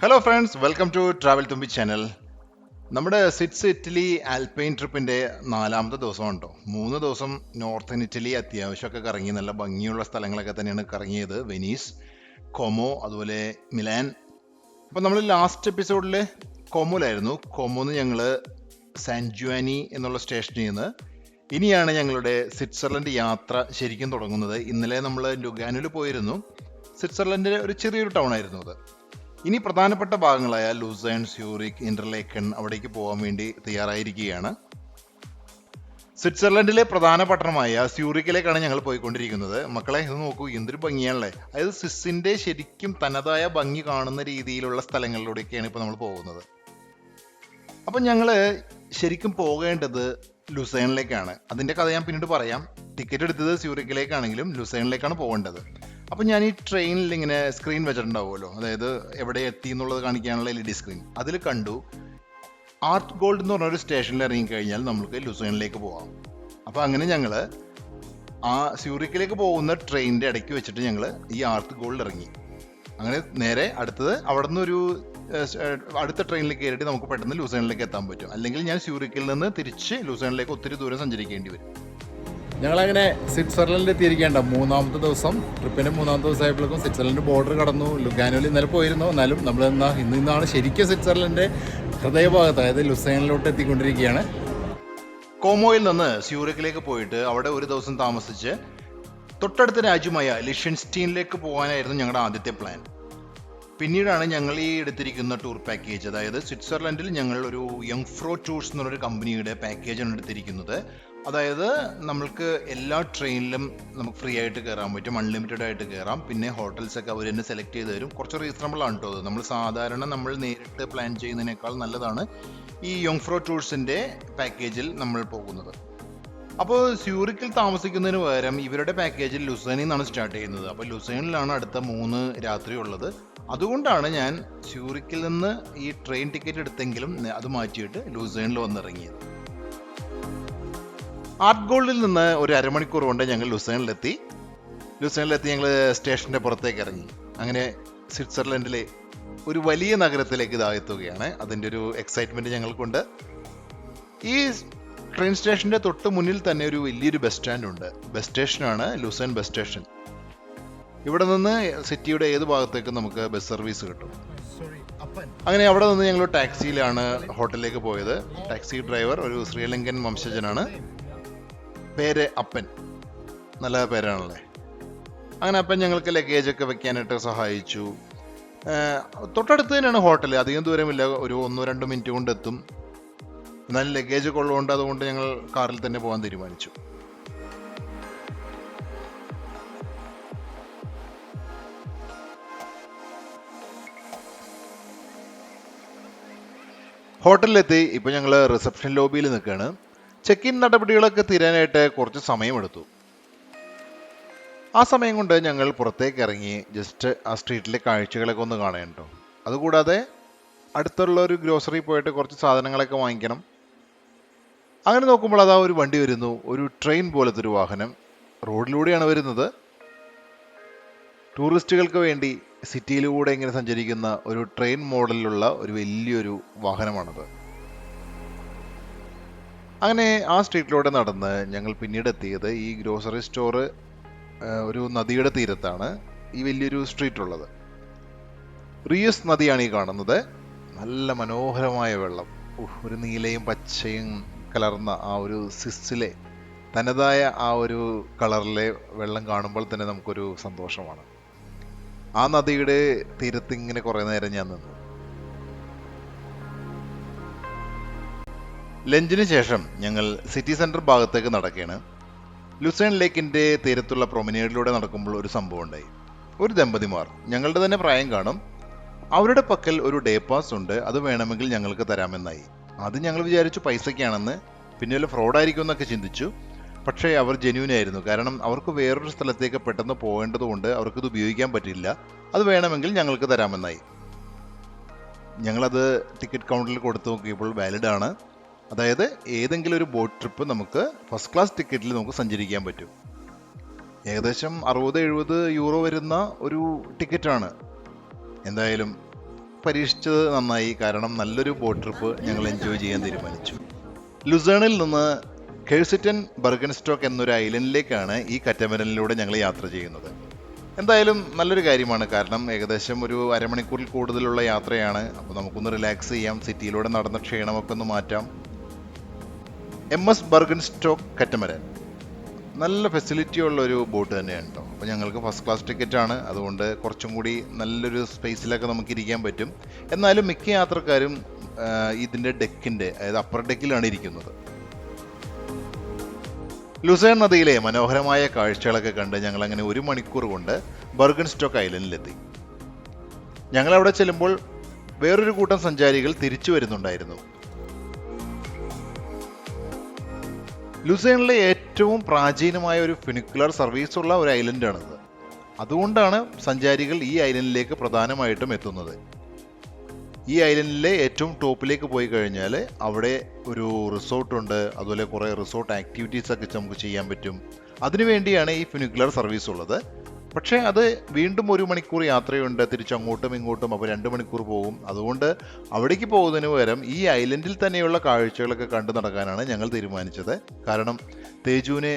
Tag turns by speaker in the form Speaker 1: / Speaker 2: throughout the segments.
Speaker 1: Hello friends, welcome to travel Thumbi channel. നമ്മുടെ സിറ്റ്സ് Italy Alpine ട്രിപ്പിന്റെ 4ാമത്തെ ദിവസമാണ് കേട്ടോ. 3 ദിവസം നോർത്തേൺ ഇറ്റലി അത്യാവശ്യമൊക്കെ കറങ്ങി, നല്ല ഭംഗിയുള്ള സ്ഥലങ്ങളൊക്കെ തന്നെയാണ് കറങ്ങിയത്. വെനീസ്, കൊമോ, അതുപോലെ മിലാൻ. അപ്പോൾ നമ്മൾ ലാസ്റ്റ് എപ്പിസോഡിൽ കൊമോയിലായിരുന്നു. കൊമോന്ന് ഞങ്ങൾ സാൻ ജുവാനി എന്നുള്ള സ്റ്റേഷനിൽ നിന്ന് ഇനിയാണ് ഞങ്ങളുടെ സ്വിറ്റ്സർലൻഡ് യാത്ര ശരിക്കും തുടങ്ങുന്നത്. ഇന്നലെ നമ്മൾ ലുഗാനിൽ പോയിരുന്നു. സ്വിറ്റ്സർലൻഡിലെ ഒരു ചെറിയൊരു ടൗൺ ആയിരുന്നു അത്. ഇനി പ്രധാനപ്പെട്ട ഭാഗങ്ങളായ ലൂസേൺ, സ്യൂറിക്, ഇന്റർലേക്കൺ അവിടേക്ക് പോകാൻ വേണ്ടി തയ്യാറായിരിക്കുകയാണ്. സ്വിറ്റ്സർലൻഡിലെ പ്രധാന പട്ടണമായ സ്യൂറിക്കിലേക്കാണ് ഞങ്ങൾ പോയിക്കൊണ്ടിരിക്കുന്നത്. മക്കളെ, ഇത് നോക്കൂ, എന്തൊരു ഭംഗിയാണല്ലേ. അതായത് സ്വിസ്സിന്റെ ശരിക്കും തനതായ ഭംഗി കാണുന്ന രീതിയിലുള്ള സ്ഥലങ്ങളിലൂടെയൊക്കെയാണ് ഇപ്പോൾ നമ്മൾ പോകുന്നത്. അപ്പം ഞങ്ങൾ ശരിക്കും പോകേണ്ടത് ലുസേണിലേക്കാണ്. അതിൻ്റെ കഥ ഞാൻ പിന്നീട് പറയാം. ടിക്കറ്റ് എടുത്തത് സ്യൂറിക്കിലേക്കാണെങ്കിലും ലുസേണിലേക്കാണ് പോകേണ്ടത്. അപ്പം ഞാൻ ഈ ട്രെയിനിൽ ഇങ്ങനെ സ്ക്രീൻ വെച്ചിട്ടുണ്ടാവുമല്ലോ, അതായത് എവിടെ എത്തി എന്നുള്ളത് കാണിക്കാനുള്ള LED സ്ക്രീൻ. അതിൽ കണ്ടു ആർട്ട് ഗോൾഡ് എന്ന് പറഞ്ഞൊരു സ്റ്റേഷനിൽ ഇറങ്ങിക്കഴിഞ്ഞാൽ നമുക്ക് ലുസേണിലേക്ക് പോകാം. അപ്പോൾ അങ്ങനെ ഞങ്ങൾ ആ സ്യൂറിക്കിലേക്ക് പോകുന്ന ട്രെയിനിൻ്റെ ഇടയ്ക്ക് വെച്ചിട്ട് ഞങ്ങൾ ഈ ആർട്ട് ഗോൾഡ് ഇറങ്ങി. അങ്ങനെ നേരെ അടുത്തത് അവിടെ നിന്നൊരു അടുത്ത ട്രെയിനിൽ കയറിയിട്ട് നമുക്ക് പെട്ടെന്ന് ലൂസേണിലേക്ക് എത്താൻ പറ്റും. അല്ലെങ്കിൽ ഞാൻ സ്യൂറിക്കിൽ നിന്ന് തിരിച്ച് ലൂസേണിലേക്ക് ഒത്തിരി ദൂരം സഞ്ചരിക്കേണ്ടി വരും.
Speaker 2: ഞങ്ങളങ്ങനെ സ്വിറ്റ്സർലൻഡിൽ എത്തിയിരിക്കേണ്ട 3ാമത്തെ ദിവസം, ട്രിപ്പിൻ്റെ 3ാമത്തെ ദിവസമായപ്പോഴേക്കും സ്വിറ്റ്സർലൻഡ് ബോർഡർ കടന്നു. ലുഗാനോയിൽ ഇന്നലെ പോയിരുന്നു. എന്നാലും നമ്മൾ ഇന്നാണ് ശരിക്കും സ്വിറ്റ്സർലൻഡിൻ്റെ ഹൃദയഭാഗത്ത്, അതായത് ലുസേണിലോട്ട് എത്തിക്കൊണ്ടിരിക്കുകയാണ്.
Speaker 1: കോമോയിൽ നിന്ന് സ്യൂറിക്കിലേക്ക് പോയിട്ട് അവിടെ ഒരു ദിവസം താമസിച്ച് തൊട്ടടുത്ത രാജ്യമായ ലിഷൻസ്റ്റീനിലേക്ക് പോകാനായിരുന്നു ഞങ്ങളുടെ ആദ്യത്തെ പ്ലാൻ. പിന്നീടാണ് ഞങ്ങൾ ഈ എടുത്തിരിക്കുന്ന ടൂർ പാക്കേജ്, അതായത് സ്വിറ്റ്സർലൻഡിൽ ഞങ്ങൾ ഒരു യങ്ഫ്രോ ടൂർസ് എന്നൊരു കമ്പനിയുടെ പാക്കേജാണ് എടുത്തിരിക്കുന്നത്. അതായത് നമ്മൾക്ക് എല്ലാ ട്രെയിനിലും നമുക്ക് ഫ്രീ ആയിട്ട് കയറാൻ പറ്റും, അൺലിമിറ്റഡ് ആയിട്ട് കയറാം. പിന്നെ ഹോട്ടൽസൊക്കെ അവർ തന്നെ സെലക്ട് ചെയ്ത് തരും. കുറച്ച് റീസണബിൾ ആണ് കേട്ടോ അത്. നമ്മൾ നേരിട്ട് പ്ലാൻ ചെയ്യുന്നതിനേക്കാൾ നല്ലതാണ് ഈ യങ്ഫ്രോ ടൂർസിൻ്റെ പാക്കേജിൽ നമ്മൾ പോകുന്നത്. അപ്പോൾ സ്യൂറിക്കിൽ താമസിക്കുന്നതിന് പകരം ഇവരുടെ പാക്കേജിൽ ലുസേനിൽ നിന്നാണ് സ്റ്റാർട്ട് ചെയ്യുന്നത്. അപ്പോൾ ലുസേനിലാണ് അടുത്ത 3 രാത്രി ഉള്ളത്. അതുകൊണ്ടാണ് ഞാൻ സ്യൂറിക്കിൽ നിന്ന് ഈ ട്രെയിൻ ടിക്കറ്റ് എടുത്തെങ്കിലും അത് മാറ്റിയിട്ട് ലൂസേണിൽ വന്നിറങ്ങിയത്. ആർട്ട് ഗോൾഡിൽ നിന്ന് ഒരു അരമണിക്കൂർ കൊണ്ട് ഞങ്ങൾ ലുസേണിലെത്തി ഞങ്ങൾ സ്റ്റേഷൻ്റെ പുറത്തേക്ക് ഇറങ്ങി. അങ്ങനെ സ്വിറ്റ്സർലൻഡിലെ ഒരു വലിയ നഗരത്തിലേക്ക് എത്തുകയാണ്. അതിൻ്റെ ഒരു എക്സൈറ്റ്മെൻറ്റ് ഞങ്ങൾക്കുണ്ട്. ഈ ട്രെയിൻ സ്റ്റേഷൻ്റെ തൊട്ട് മുന്നിൽ തന്നെ ഒരു വലിയൊരു ബസ് സ്റ്റാൻഡ് ഉണ്ട്. ബസ് സ്റ്റേഷനാണ് ലുസേൺ ബസ് സ്റ്റേഷൻ. ഇവിടെ നിന്ന് സിറ്റിയുടെ ഏത് ഭാഗത്തേക്കും നമുക്ക് ബസ് സർവീസ് കിട്ടും. അങ്ങനെ അവിടെ നിന്ന് ഞങ്ങൾ ടാക്സിയിലാണ് ഹോട്ടലിലേക്ക് പോയത്. ടാക്സി ഡ്രൈവർ ഒരു ശ്രീലങ്കൻ വംശജനാണ്. പേര് അപ്പൻ. നല്ല പേരാണല്ലേ. അങ്ങനെ അപ്പൻ ഞങ്ങൾക്ക് ലഗേജൊക്കെ വെക്കാനായിട്ട് സഹായിച്ചു. തൊട്ടടുത്ത് തന്നെയാണ് ഹോട്ടൽ, അധികം ദൂരമില്ല, ഒരു 1-2 മിനിറ്റ് കൊണ്ട് എത്തും. എന്നാലും ലഗേജ് ഒക്കെ ഉള്ളതുകൊണ്ട് അതുകൊണ്ട് ഞങ്ങൾ കാറിൽ തന്നെ പോകാൻ തീരുമാനിച്ചു. ഹോട്ടലിലെത്തി. ഇപ്പോൾ ഞങ്ങൾ റിസപ്ഷൻ ലോബിയിൽ നിൽക്കുകയാണ്. ചെക്ക് ഇൻ നടപടികളൊക്കെ തീരാനായിട്ട് കുറച്ച് സമയമെടുത്തു. ആ സമയം കൊണ്ട് ഞങ്ങൾ പുറത്തേക്ക് ഇറങ്ങി ജസ്റ്റ് ആ സ്ട്രീറ്റിലെ കാഴ്ചകളൊക്കെ ഒന്ന് കാണേണ്ടോ. അതുകൂടാതെ അടുത്തുള്ള ഒരു ഗ്രോസറി പോയിട്ട് കുറച്ച് സാധനങ്ങളൊക്കെ വാങ്ങിക്കണം. അങ്ങനെ നോക്കുമ്പോൾ അതാ ഒരു വണ്ടി വരുന്നു, ഒരു ട്രെയിൻ പോലത്തെ ഒരു വാഹനം റോഡിലൂടെയാണ് വരുന്നത്. ടൂറിസ്റ്റുകൾക്ക് വേണ്ടി സിറ്റിയിലൂടെ ഇങ്ങനെ സഞ്ചരിക്കുന്ന ഒരു ട്രെയിൻ മോഡലിലുള്ള ഒരു വലിയൊരു വാഹനമാണത്. അങ്ങനെ ആ സ്ട്രീറ്റിലൂടെ നടന്ന് ഞങ്ങൾ പിന്നീട് എത്തിയത് ഈ ഗ്രോസറി സ്റ്റോറ് ഒരു നദിയുടെ തീരത്താണ് ഈ വലിയൊരു സ്ട്രീറ്റ് ഉള്ളത്. റിയസ് നദിയാണ് ഈ കാണുന്നത്. നല്ല മനോഹരമായ വെള്ളം, ഒരു നീലയും പച്ചയും കലർന്ന ആ ഒരു സ്വിസ്സിലെ തനതായ ആ ഒരു കളറിലെ വെള്ളം കാണുമ്പോൾ തന്നെ നമുക്കൊരു സന്തോഷമാണ്. ആ നദിയുടെ തീരത്ത് ഇങ്ങനെ കുറേ നേരം ഞാൻ നിന്നു. ലഞ്ചിന് ശേഷം ഞങ്ങൾ സിറ്റി സെൻറ്റർ ഭാഗത്തേക്ക് നടക്കുകയാണ്. ലുസേൺ ലേക്കിൻ്റെ തീരത്തുള്ള പ്രൊമനേഡിലൂടെ നടക്കുമ്പോൾ ഒരു സംഭവം ഉണ്ടായി. ഒരു ദമ്പതിമാർ, ഞങ്ങളുടെ തന്നെ പ്രായം കാണും, അവരുടെ പക്കൽ ഒരു ഡേ പാസ് ഉണ്ട്, അത് വേണമെങ്കിൽ ഞങ്ങൾക്ക് തരാമെന്നായി. അത് ഞങ്ങൾ വിചാരിച്ചു പൈസയ്ക്കാണെന്ന്. പിന്നെ വല്ല ഫ്രോഡായിരിക്കും എന്നൊക്കെ ചിന്തിച്ചു. പക്ഷേ അവർ ജെന്യൂൻ ആയിരുന്നു. കാരണം അവർക്ക് വേറൊരു സ്ഥലത്തേക്ക് പെട്ടെന്ന് പോകേണ്ടതുകൊണ്ട് അവർക്കിത് ഉപയോഗിക്കാൻ പറ്റില്ല. അത് വേണമെങ്കിൽ ഞങ്ങൾക്ക് തരാമെന്നായി. ഞങ്ങളത് ടിക്കറ്റ് കൗണ്ടറിൽ കൊടുത്തു നോക്കിയപ്പോൾ വാലിഡ് ആണ്. അതായത് ഏതെങ്കിലും ഒരു ബോട്ട് ട്രിപ്പ് നമുക്ക് ഫസ്റ്റ് ക്ലാസ് ടിക്കറ്റിൽ നമുക്ക് സഞ്ചരിക്കാൻ പറ്റും. ഏകദേശം 60-70 യൂറോ വരുന്ന ഒരു ടിക്കറ്റാണ്. എന്തായാലും പരീക്ഷിച്ചത് നന്നായി, കാരണം നല്ലൊരു ബോട്ട് ട്രിപ്പ് ഞങ്ങൾ എൻജോയ് ചെയ്യാൻ തീരുമാനിച്ചു. ലുസേണിൽ നിന്ന് കെഴ്സിറ്റൻ ബർഗൻസ്റ്റോക്ക് എന്നൊരു ഐലൻഡിലേക്കാണ് ഈ കറ്റമരനിലൂടെ ഞങ്ങൾ യാത്ര ചെയ്യുന്നത്. എന്തായാലും നല്ലൊരു കാര്യമാണ്, കാരണം ഏകദേശം ഒരു അരമണിക്കൂറിൽ കൂടുതലുള്ള യാത്രയാണ്. അപ്പോൾ നമുക്കൊന്ന് റിലാക്സ് ചെയ്യാം, സിറ്റിയിലൂടെ നടന്ന ക്ഷീണമൊക്കെ ഒന്ന് മാറ്റാം. MS ബർഗൻസ്റ്റോക്ക് കറ്റമരൻ നല്ല ഫെസിലിറ്റി ഉള്ള ഒരു ബോട്ട് തന്നെയാണ് കേട്ടോ. അപ്പോൾ ഞങ്ങൾക്ക് ഫസ്റ്റ് ക്ലാസ് ടിക്കറ്റ് ആണ്, അതുകൊണ്ട് കുറച്ചും കൂടി നല്ലൊരു സ്പേസിലൊക്കെ നമുക്ക് ഇരിക്കാൻ പറ്റും. എന്നാലും മിക്ക യാത്രക്കാരും ഇതിൻ്റെ ഡെക്കിൻ്റെ, അതായത് അപ്പർ ഡെക്കിലാണ് ഇരിക്കുന്നത്. ലുസേൺ നദിയിലെ മനോഹരമായ കാഴ്ചകളൊക്കെ കണ്ട് ഞങ്ങൾ അങ്ങനെ 1 മണിക്കൂർ കൊണ്ട് ബർഗൻസ്റ്റോക്ക് ഐലൻഡിലെത്തി. ഞങ്ങളവിടെ ചെല്ലുമ്പോൾ വേറൊരു കൂട്ടം സഞ്ചാരികൾ തിരിച്ചു വരുന്നുണ്ടായിരുന്നു. ലുസേണിലെ ഏറ്റവും പ്രാചീനമായ ഒരു ഫുനിക്കുലർ സർവീസ് ഉള്ള ഒരു ഐലൻഡാണിത്. അതുകൊണ്ടാണ് സഞ്ചാരികൾ ഈ ഐലൻഡിലേക്ക് പ്രധാനമായിട്ടും എത്തുന്നത്. ഈ ഐലൻഡിലെ ഏറ്റവും ടോപ്പിലേക്ക് പോയി കഴിഞ്ഞാൽ അവിടെ ഒരു റിസോർട്ടുണ്ട്, അതുപോലെ കുറേ റിസോർട്ട് ആക്ടിവിറ്റീസ് ഒക്കെ നമുക്ക് ചെയ്യാൻ പറ്റും. അതിനുവേണ്ടിയാണ് ഈ ഫുനിക്കുലർ സർവീസ് ഉള്ളത്. പക്ഷേ അത് വീണ്ടും 1 മണിക്കൂർ യാത്രയുണ്ട്, തിരിച്ചങ്ങോട്ടും ഇങ്ങോട്ടും, അപ്പോൾ 2 മണിക്കൂർ പോകും. അതുകൊണ്ട് അവിടേക്ക് പോകുന്നതിന് പകരം ഈ ഐലൻഡിൽ തന്നെയുള്ള കാഴ്ചകളൊക്കെ കണ്ടു നടക്കാനാണ് ഞങ്ങൾ തീരുമാനിച്ചത്. കാരണം തേജുവിന്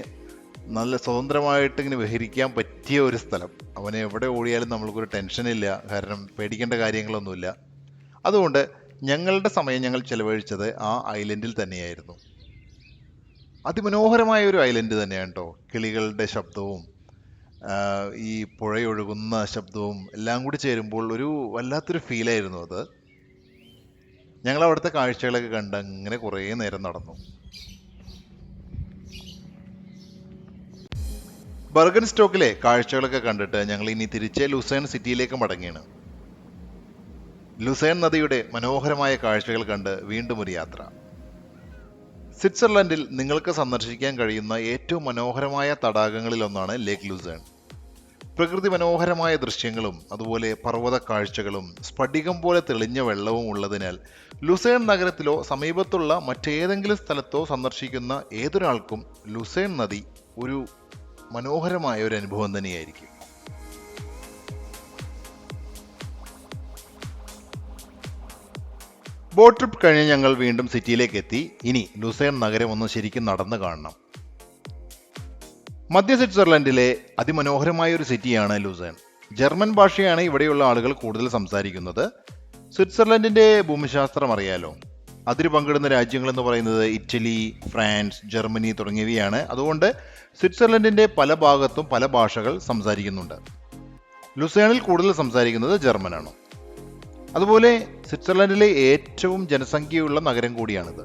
Speaker 1: നല്ല സ്വതന്ത്രമായിട്ട് ഇങ്ങനെ വിഹരിക്കാൻ പറ്റിയ ഒരു സ്ഥലം. അവന് എവിടെ ഓടിയാലും നമ്മൾക്കൊരു ടെൻഷനില്ല, കാരണം പേടിക്കേണ്ട കാര്യങ്ങളൊന്നുമില്ല. അതുകൊണ്ട് ഞങ്ങളുടെ സമയം ഞങ്ങൾ ചെലവഴിച്ചത് ആ ഐലൻഡിൽ തന്നെയായിരുന്നു. അതിമനോഹരമായ ഒരു ഐലൻഡ് തന്നെയാണ് കേട്ടോ. കിളികളുടെ ശബ്ദവും ഈ പുഴയൊഴുകുന്ന ശബ്ദവും എല്ലാം കൂടി ചേരുമ്പോൾ ഒരു വല്ലാത്തൊരു ഫീലായിരുന്നു അത്. ഞങ്ങൾ അവിടുത്തെ കാഴ്ചകളൊക്കെ കണ്ട് അങ്ങനെ കുറേ നേരം നടന്നു. ബർഗൻസ്റ്റോക്കിലെ കാഴ്ചകളൊക്കെ കണ്ടിട്ട് ഞങ്ങൾ ഇനി തിരിച്ച് ലുസേൺ സിറ്റിയിലേക്ക് മടങ്ങിയാണ്. ലുസേൺ നദിയുടെ മനോഹരമായ കാഴ്ചകൾ കണ്ട് വീണ്ടും ഒരു യാത്ര. സ്വിറ്റ്സർലൻഡിൽ നിങ്ങൾക്ക് സന്ദർശിക്കാൻ കഴിയുന്ന ഏറ്റവും മനോഹരമായ തടാകങ്ങളിലൊന്നാണ് ലേക്ക് ലുസേൺ. പ്രകൃതി മനോഹരമായ ദൃശ്യങ്ങളും അതുപോലെ പർവ്വത കാഴ്ചകളും സ്ഫടികം പോലെ തെളിഞ്ഞ വെള്ളവും ഉള്ളതിനാൽ ലുസേൺ നഗരത്തിലോ സമീപത്തുള്ള മറ്റേതെങ്കിലും സ്ഥലത്തോ സന്ദർശിക്കുന്ന ഏതൊരാൾക്കും ലുസേൺ നദി ഒരു മനോഹരമായ ഒരു അനുഭവം തന്നെയായിരിക്കും. ബോട്ട് ട്രിപ്പ് കഴിഞ്ഞ് ഞങ്ങൾ വീണ്ടും സിറ്റിയിലേക്ക് എത്തി. ഇനി ലുസേൺ നഗരം ഒന്ന് ശരിക്കും നടന്നു കാണണം. മധ്യ സ്വിറ്റ്സർലൻഡിലെ അതിമനോഹരമായ ഒരു സിറ്റിയാണ് ലുസേൺ. ജർമ്മൻ ഭാഷയാണ് ഇവിടെയുള്ള ആളുകൾ കൂടുതൽ സംസാരിക്കുന്നത്. സ്വിറ്റ്സർലൻഡിന്റെ ഭൂമിശാസ്ത്രം അറിയാലോ. അതിര് പങ്കിടുന്ന രാജ്യങ്ങൾ എന്ന് പറയുന്നത് ഇറ്റലി, ഫ്രാൻസ്, ജർമ്മനി തുടങ്ങിയവയാണ്. അതുകൊണ്ട് സ്വിറ്റ്സർലൻഡിന്റെ പല ഭാഗത്തും പല ഭാഷകൾ സംസാരിക്കുന്നുണ്ട്. ലുസേണിൽ കൂടുതൽ സംസാരിക്കുന്നത് ജർമ്മനാണ്. അതുപോലെ സ്വിറ്റ്സർലൻഡിലെ ഏറ്റവും ജനസംഖ്യയുള്ള നഗരം കൂടിയാണിത്.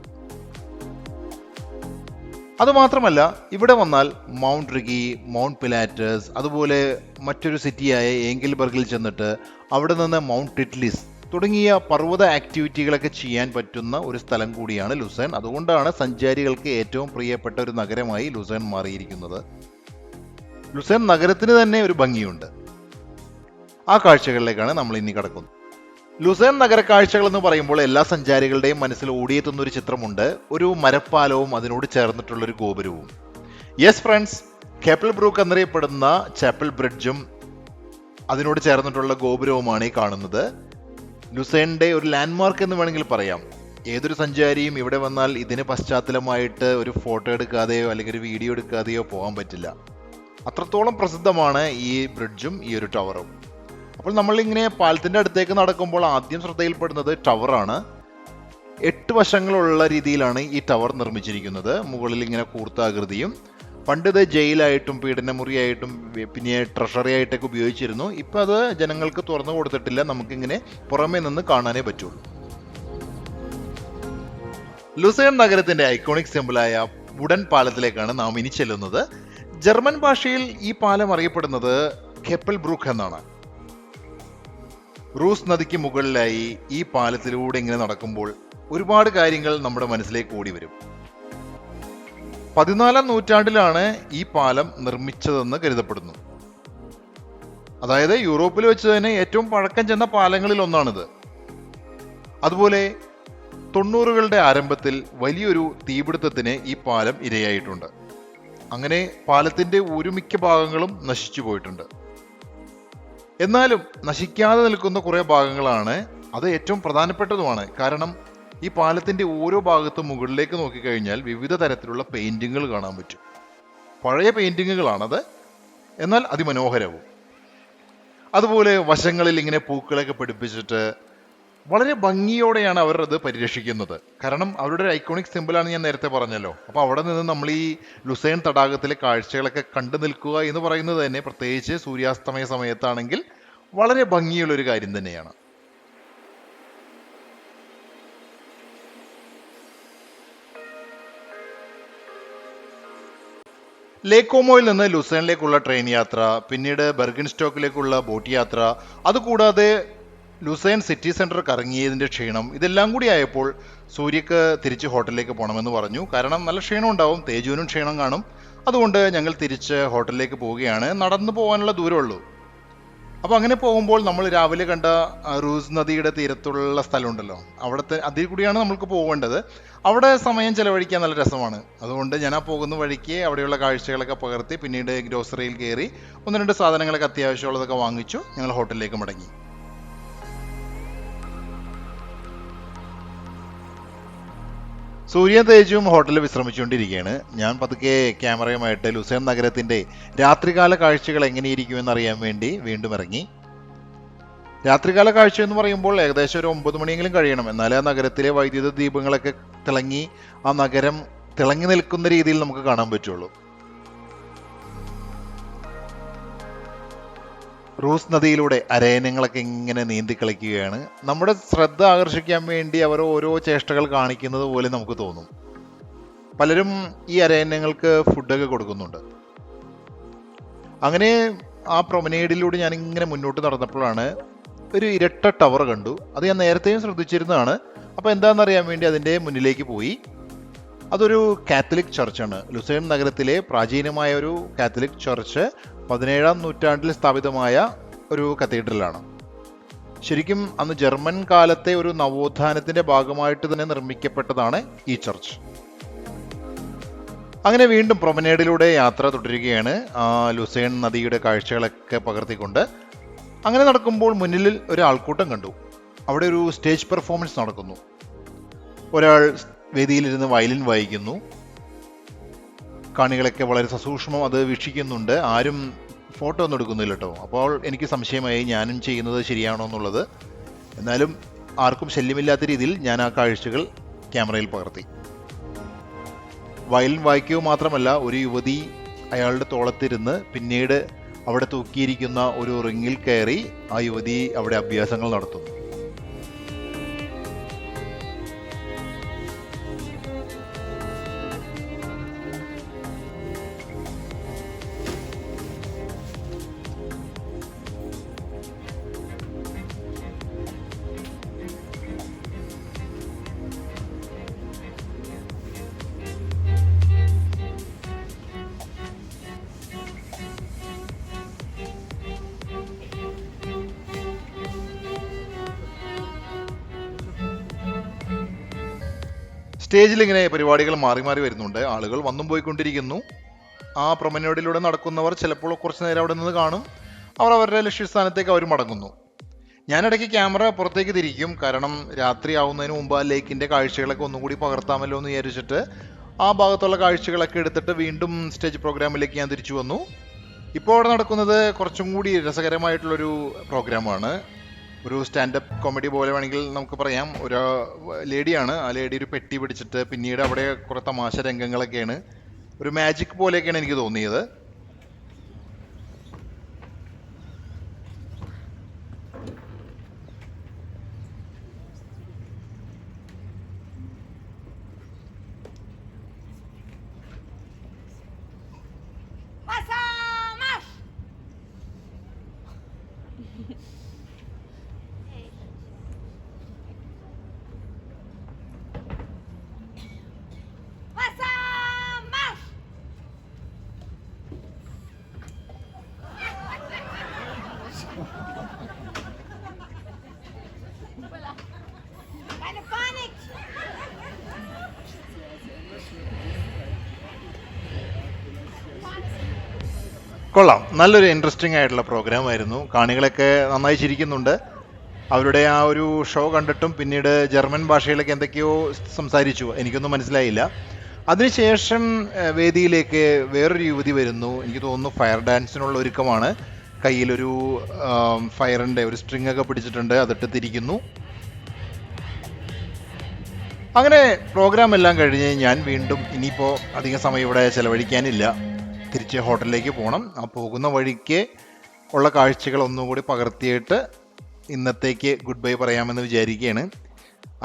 Speaker 1: അതുമാത്രമല്ല, ഇവിടെ വന്നാൽ മൗണ്ട് റിഗി, മൗണ്ട് പിലാറ്റസ്, അതുപോലെ മറ്റൊരു സിറ്റിയായ ഏങ്കിൽബർഗിൽ ചെന്നിട്ട് അവിടെ നിന്ന് മൗണ്ട് ടിറ്റ്ലിസ് തുടങ്ങിയ പർവ്വത ആക്ടിവിറ്റികളൊക്കെ ചെയ്യാൻ പറ്റുന്ന ഒരു സ്ഥലം കൂടിയാണ് ലുസേൺ. അതുകൊണ്ടാണ് സഞ്ചാരികൾക്ക് ഏറ്റവും പ്രിയപ്പെട്ട ഒരു നഗരമായി ലുസേൺ മാറിയിരിക്കുന്നത്. ലുസേൺ നഗരത്തിന് തന്നെ ഒരു ഭംഗിയുണ്ട്. ആ കാഴ്ചകളിലേക്കാണ് നമ്മൾ ഇനി കടക്കുന്നത്. ലുസേൺ നഗര കാഴ്ചകൾ എന്ന് പറയുമ്പോൾ എല്ലാ സഞ്ചാരികളുടെയും മനസ്സിൽ ഓടിയെത്തുന്ന ഒരു ചിത്രമുണ്ട്, ഒരു മരപ്പാലവും അതിനോട് ചേർന്നിട്ടുള്ളൊരു ഗോപുരവും. യെസ് ഫ്രണ്ട്സ്, കേപ്പിൾ ബ്രൂക്ക് എന്നറിയപ്പെടുന്ന ചാപ്പൽ ബ്രിഡ്ജും അതിനോട് ചേർന്നിട്ടുള്ള ഗോപുരവുമാണ് ഈ കാണുന്നത്. ലുസേണിന്റെ ഒരു ലാൻഡ്മാർക്ക് എന്ന് വേണമെങ്കിൽ പറയാം. ഏതൊരു സഞ്ചാരിയും ഇവിടെ വന്നാൽ ഇതിന് പശ്ചാത്തലമായിട്ട് ഒരു ഫോട്ടോ എടുക്കാതെയോ അല്ലെങ്കിൽ ഒരു വീഡിയോ എടുക്കാതെയോ പോകാൻ പറ്റില്ല. അത്രത്തോളം പ്രസിദ്ധമാണ് ഈ ബ്രിഡ്ജും ഈ ഒരു ടവറും. അപ്പോൾ നമ്മളിങ്ങനെ പാലത്തിൻ്റെ അടുത്തേക്ക് നടക്കുമ്പോൾ ആദ്യം ശ്രദ്ധയിൽപ്പെടുന്നത് ടവറാണ്. 8 വശങ്ങളുള്ള രീതിയിലാണ് ഈ ടവർ നിർമ്മിച്ചിരിക്കുന്നത്. മുകളിൽ ഇങ്ങനെ കൂർത്താകൃതിയും. പണ്ട് ഇത് ജയിലായിട്ടും പീഡനമുറിയായിട്ടും പിന്നെ ട്രഷറി ആയിട്ടൊക്കെ ഉപയോഗിച്ചിരുന്നു. ഇപ്പം അത് ജനങ്ങൾക്ക് തുറന്നു കൊടുത്തിട്ടില്ല. നമുക്കിങ്ങനെ പുറമേ നിന്ന് കാണാനേ പറ്റുള്ളൂ. ലുസേൺ നഗരത്തിന്റെ ഐക്കോണിക് സിംബിളായ വുഡൻ പാലത്തിലേക്കാണ് നാം ഇനി ചെല്ലുന്നത്. ജർമ്മൻ ഭാഷയിൽ ഈ പാലം അറിയപ്പെടുന്നത് കെപ്പൽ ബ്രൂക്ക് എന്നാണ്. റൂസ് നദിക്ക് മുകളിലായി ഈ പാലത്തിലൂടെ ഇങ്ങനെ നടക്കുമ്പോൾ ഒരുപാട് കാര്യങ്ങൾ നമ്മുടെ മനസ്സിലേക്ക് ഓടി വരും. 14ാം നൂറ്റാണ്ടിലാണ് ഈ പാലം നിർമ്മിച്ചതെന്ന് കരുതപ്പെടുന്നു. അതായത് യൂറോപ്പിൽ വെച്ച് തന്നെ ഏറ്റവും പഴക്കം ചെന്ന പാലങ്ങളിൽ ഒന്നാണിത്. അതുപോലെ 90കളുടെ ആരംഭത്തിൽ വലിയൊരു തീപിടുത്തത്തിന് ഈ പാലം ഇരയായിട്ടുണ്ട്. അങ്ങനെ പാലത്തിന്റെ ഒരുമിക്ക ഭാഗങ്ങളും നശിച്ചു പോയിട്ടുണ്ട്. എന്നാലും നശിക്കാതെ നിൽക്കുന്ന കുറേ ഭാഗങ്ങളാണ് അത് ഏറ്റവും പ്രധാനപ്പെട്ടതുമാണ്. കാരണം ഈ പാലത്തിൻ്റെ ഓരോ ഭാഗത്തും മുകളിലേക്ക് നോക്കിക്കഴിഞ്ഞാൽ വിവിധ തരത്തിലുള്ള പെയിൻറ്റിങ്ങുകൾ കാണാൻ പറ്റും. പഴയ പെയിൻറ്റിങ്ങുകളാണത്, എന്നാൽ അതിമനോഹരവും. അതുപോലെ വശങ്ങളിൽ ഇങ്ങനെ പൂക്കളൊക്കെ പിടിപ്പിച്ചിട്ട് വളരെ ഭംഗിയോടെയാണ് അവർ അത് പരിരക്ഷിക്കുന്നത്. കാരണം അവരുടെ ഒരു ഐക്കോണിക് സിമ്പിളാണ് ഞാൻ നേരത്തെ പറഞ്ഞല്ലോ. അപ്പോൾ അവിടെ നിന്ന് നമ്മൾ ഈ ലുസൈൻ തടാകത്തിലെ കാഴ്ചകളൊക്കെ കണ്ടു നിൽക്കുക എന്ന് പറയുന്നത് തന്നെ, പ്രത്യേകിച്ച് സൂര്യാസ്തമയ സമയത്താണെങ്കിൽ, വളരെ ഭംഗിയുള്ളൊരു കാര്യം തന്നെയാണ്. ലേക്കോമോയിൽ നിന്ന് ലുസൈനിലേക്കുള്ള ട്രെയിൻ യാത്ര, പിന്നീട് ബെർഗൻസ്റ്റോക്കിലേക്കുള്ള ബോട്ട് യാത്ര, അതുകൂടാതെ ലുസൈൻ സിറ്റി സെൻറ്റർ കറങ്ങിയതിൻ്റെ ക്ഷീണം, ഇതെല്ലാം കൂടി ആയപ്പോൾ സൂര്യക്ക് തിരിച്ച് ഹോട്ടലിലേക്ക് പോകണമെന്ന് പറഞ്ഞു. കാരണം നല്ല ക്ഷീണം ഉണ്ടാവും, തേജുവിനും ക്ഷീണം കാണും. അതുകൊണ്ട് ഞങ്ങൾ തിരിച്ച് ഹോട്ടലിലേക്ക് പോവുകയാണ്. നടന്നു പോകാനുള്ള ദൂരമുള്ളൂ. അപ്പോൾ അങ്ങനെ പോകുമ്പോൾ നമ്മൾ രാവിലെ കണ്ട റൂസ് നദിയുടെ തീരത്തുള്ള സ്ഥലമുണ്ടല്ലോ, അവിടുത്തെ അതിൽ കൂടിയാണ് നമ്മൾക്ക് പോകേണ്ടത്. അവിടെ സമയം ചെലവഴിക്കാൻ നല്ല രസമാണ്. അതുകൊണ്ട് ഞാൻ ആ പോകുന്ന വഴിക്ക് അവിടെയുള്ള കാഴ്ചകളൊക്കെ പകർത്തി പിന്നീട് ഗ്രോസറിയിൽ കയറി 1-2 സാധനങ്ങളൊക്കെ അത്യാവശ്യമുള്ളതൊക്കെ വാങ്ങിച്ചു. ഞങ്ങൾ ഹോട്ടലിലേക്ക് മടങ്ങി. സൂര്യ തേജുവും ഹോട്ടലിൽ വിശ്രമിച്ചുകൊണ്ടിരിക്കുകയാണ്. ഞാൻ പതുക്കെ ക്യാമറയുമായിട്ട് ലുസൈൻ നഗരത്തിൻ്റെ രാത്രികാല കാഴ്ചകൾ എങ്ങനെയിരിക്കുമെന്ന് അറിയാൻ വേണ്ടി വീണ്ടും ഇറങ്ങി. രാത്രികാല കാഴ്ച എന്ന് പറയുമ്പോൾ ഏകദേശം ഒരു 9 മണിയെങ്കിലും കഴിയണം, എന്നാലേ ആ നഗരത്തിലെ വൈദ്യുത ദീപങ്ങളൊക്കെ തിളങ്ങി ആ നഗരം തിളങ്ങി നിൽക്കുന്ന രീതിയിൽ നമുക്ക് കാണാൻ പറ്റുള്ളൂ. റൂസ് നദിയിലൂടെ അരയന്നങ്ങളൊക്കെ ഇങ്ങനെ നീന്തി കളിക്കുകയാണ്. നമ്മുടെ ശ്രദ്ധ ആകർഷിക്കാൻ വേണ്ടി അവർ ഓരോ ചേഷ്ടകൾ കാണിക്കുന്നത് പോലെ നമുക്ക് തോന്നും. പലരും ഈ അരയന്നങ്ങൾക്ക് ഫുഡൊക്കെ കൊടുക്കുന്നുണ്ട്. അങ്ങനെ ആ പ്രൊമനേഡിലൂടെ ഞാൻ ഇങ്ങനെ മുന്നോട്ട് നടന്നപ്പോഴാണ് ഒരു ഇരട്ട ടവർ കണ്ടു. അത് ഞാൻ നേരത്തെയും ശ്രദ്ധിച്ചിരുന്നതാണ്. അപ്പോൾ എന്താണെന്നറിയാൻ വേണ്ടി അതിൻ്റെ മുന്നിലേക്ക് പോയി. അതൊരു കാത്തലിക് ചർച്ചാണ്. ലുസൈൻ നഗരത്തിലെ പ്രാചീനമായ ഒരു കാത്തലിക് ചർച്ച്, 17-ാം നൂറ്റാണ്ടിൽ സ്ഥാപിതമായ ഒരു കത്തീഡ്രലാണ്. ശരിക്കും അന്ന് ജർമ്മൻ കാലത്തെ ഒരു നവോത്ഥാനത്തിൻ്റെ ഭാഗമായിട്ട് തന്നെ നിർമ്മിക്കപ്പെട്ടതാണ് ഈ ചർച്ച്. അങ്ങനെ വീണ്ടും പ്രൊമനേഡിലൂടെ യാത്ര തുടരുകയാണ്, ലുസൈൻ നദിയുടെ കാഴ്ചകളൊക്കെ പകർത്തിക്കൊണ്ട്. അങ്ങനെ നടക്കുമ്പോൾ മുന്നിൽ ഒരു ആൾക്കൂട്ടം കണ്ടു. അവിടെ ഒരു സ്റ്റേജ് പെർഫോമൻസ് നടക്കുന്നു. ഒരാൾ വേദിയിലിരുന്ന് വയലിൻ വായിക്കുന്നു. കാണികളൊക്കെ വളരെ സസൂക്ഷ്മം അത് വീക്ഷിക്കുന്നുണ്ട്. ആരും ഫോട്ടോ ഒന്നും എടുക്കുന്നില്ല കേട്ടോ. അപ്പോൾ എനിക്ക് സംശയമായി ഞാനും ചെയ്യുന്നത് ശരിയാണോ എന്നുള്ളത്. എന്നാലും ആർക്കും ശല്യമില്ലാത്ത രീതിയിൽ ഞാൻ ആ കാഴ്ചകൾ ക്യാമറയിൽ പകർത്തി. വയലിൻ വായിക്കുക മാത്രമല്ല, ഒരു യുവതി അയാളുടെ തോളത്തിരുന്ന് പിന്നീട് അവിടെ തൂക്കിയിരിക്കുന്ന ഒരു റിങ്ങിൽ കയറി ആ യുവതി അവിടെ അഭ്യാസങ്ങൾ നടത്തുന്നു. സ്റ്റേജിൽ ഇങ്ങനെ പരിപാടികൾ മാറി മാറി വരുന്നുണ്ട്. ആളുകൾ വന്നും പോയിക്കൊണ്ടിരിക്കുന്നു. ആ പ്രൊമനേഡിലൂടെ നടക്കുന്നവർ ചിലപ്പോൾ കുറച്ച് നേരം അവിടെ നിന്ന് കാണും. അവർ അവരുടെ ലക്ഷ്യസ്ഥാനത്തേക്ക് അവർ മടങ്ങുന്നു. ഞാനിടയ്ക്ക് ക്യാമറ പുറത്തേക്ക് തിരിക്കും. കാരണം രാത്രി ആവുന്നതിന് മുമ്പ് ആ ലേക്കിൻ്റെ കാഴ്ചകളൊക്കെ ഒന്നുകൂടി പകർത്താമല്ലോ എന്ന് വിചാരിച്ചിട്ട് ആ ഭാഗത്തുള്ള കാഴ്ചകളൊക്കെ എടുത്തിട്ട് വീണ്ടും സ്റ്റേജ് പ്രോഗ്രാമിലേക്ക് ഞാൻ തിരിച്ചു വന്നു. ഇപ്പോൾ അവിടെ നടക്കുന്നത് കുറച്ചും കൂടി രസകരമായിട്ടുള്ളൊരു പ്രോഗ്രാമാണ്. ഒരു സ്റ്റാൻഡപ്പ് കോമഡി പോലെ വേണമെങ്കിൽ നമുക്ക് പറയാം. ഒരു ലേഡിയാണ്, ആ ലേഡി ഒരു പെട്ടി പിടിച്ചിട്ട് പിന്നീട് അവിടെ കുറേ തമാശ രംഗങ്ങളൊക്കെയാണ്. ഒരു മാജിക് പോലെയൊക്കെയാണ് എനിക്ക് തോന്നിയത്. കൊള്ളാം, നല്ലൊരു ഇൻട്രസ്റ്റിംഗ് ആയിട്ടുള്ള പ്രോഗ്രാം ആയിരുന്നു. കാണികളൊക്കെ നന്നായി ചിരിക്കുന്നുണ്ട്. അവരുടെ ആ ഒരു ഷോ കണ്ടിട്ടും പിന്നീട് ജർമ്മൻ ഭാഷയിലൊക്കെ എന്തൊക്കെയോ സംസാരിച്ചു, എനിക്കൊന്നും മനസ്സിലായില്ല. അതിനുശേഷം വേദിയിലേക്ക് വേറൊരു യുവതി വരുന്നു. എനിക്ക് തോന്നുന്നു ഫയർ ഡാൻസിനുള്ള ഒരുക്കമാണ്. കയ്യിലൊരു ഫയറിൻ്റെ ഒരു സ്ട്രിങ് ഒക്കെ പിടിച്ചിട്ടുണ്ട്, അതിട്ട് തിരിക്കുന്നു. അങ്ങനെ പ്രോഗ്രാം എല്ലാം കഴിഞ്ഞ് ഞാൻ വീണ്ടും ഇനിയിപ്പോൾ അധികം സമയം ഇവിടെ ചെലവഴിക്കാനില്ല, തിരിച്ച് ഹോട്ടലിലേക്ക് പോകണം. ആ പോകുന്ന വഴിക്ക് ഉള്ള കാഴ്ചകൾ ഒന്നും കൂടി പകർത്തിയിട്ട് ഇന്നത്തേക്ക് ഗുഡ് ബൈ പറയാമെന്ന് വിചാരിക്കുകയാണ്.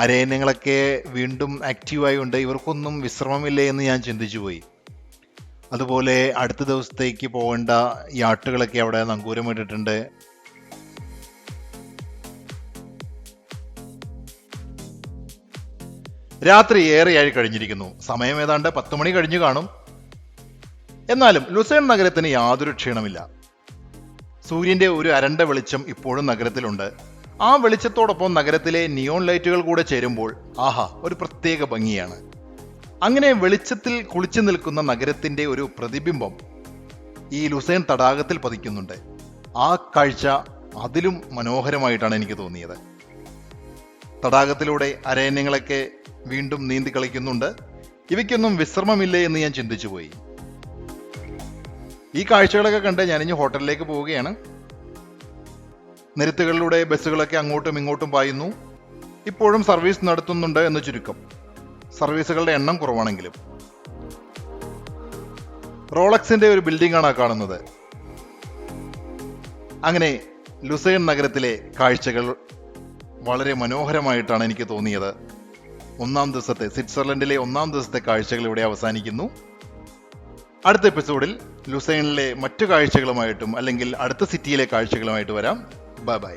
Speaker 1: അരയന്നങ്ങളൊക്കെ വീണ്ടും ആക്റ്റീവായി ഉണ്ട്, ഇവർക്കൊന്നും വിശ്രമമില്ലേ എന്ന് ഞാൻ ചിന്തിച്ചു പോയി. അതുപോലെ അടുത്ത ദിവസത്തേക്ക് പോകേണ്ട യാട്ടുകളൊക്കെ അവിടെ നങ്കൂരമിട്ടിട്ടുണ്ട്. രാത്രി ഏറെയായി കഴിഞ്ഞിരിക്കുന്നു, സമയം ഏതാണ്ട് 10 മണി കഴിഞ്ഞു കാണും. എന്നാലും ലുസേൺ നഗരത്തിന് യാതൊരു ക്ഷീണമില്ല. സൂര്യന്റെ ഒരു അരണ്ട വെളിച്ചം ഇപ്പോഴും നഗരത്തിലുണ്ട്. ആ വെളിച്ചത്തോടൊപ്പം നഗരത്തിലെ നിയോൺ ലൈറ്റുകൾ കൂടെ ചേരുമ്പോൾ ആഹാ, ഒരു പ്രത്യേക ഭംഗിയാണ്. അങ്ങനെ വെളിച്ചത്തിൽ കുളിച്ചു നിൽക്കുന്ന നഗരത്തിന്റെ ഒരു പ്രതിബിംബം ഈ ലുസേൺ തടാകത്തിൽ പതിക്കുന്നുണ്ട്. ആ കാഴ്ച അതിലും മനോഹരമായിട്ടാണ് എനിക്ക് തോന്നിയത്. തടാകത്തിലൂടെ അരയന്യങ്ങളൊക്കെ വീണ്ടും നീന്തി കളിക്കുന്നുണ്ട്. ഇവയ്ക്കൊന്നും വിശ്രമമില്ലേ എന്ന് ഞാൻ ചിന്തിച്ചു പോയി. ഈ കാഴ്ചകളൊക്കെ കണ്ട് ഞാനിഞ്ഞ് ഹോട്ടലിലേക്ക് പോവുകയാണ്. നിരത്തുകളിലൂടെ ബസ്സുകളൊക്കെ അങ്ങോട്ടും ഇങ്ങോട്ടും പായുന്നു. ഇപ്പോഴും സർവീസ് നടത്തുന്നുണ്ട് എന്ന് ചുരുക്കം, സർവീസുകളുടെ എണ്ണം കുറവാണെങ്കിലും. റോളക്സിന്റെ ഒരു ബിൽഡിംഗ് ആണ് കാണുന്നത്. അങ്ങനെ ലുസേൺ നഗരത്തിലെ കാഴ്ചകൾ വളരെ മനോഹരമായിട്ടാണ് എനിക്ക് തോന്നിയത്. സ്വിറ്റ്സർലൻഡിലെ 1-ാം ദിവസത്തെ കാഴ്ചകൾ ഇവിടെ അവസാനിക്കുന്നു. അടുത്ത എപ്പിസോഡിൽ ലുസേണിലെ മറ്റു കാഴ്ചകളുമായിട്ടും അല്ലെങ്കിൽ അടുത്ത സിറ്റിയിലെ കാഴ്ചകളുമായിട്ട് വരാം. Bye bye.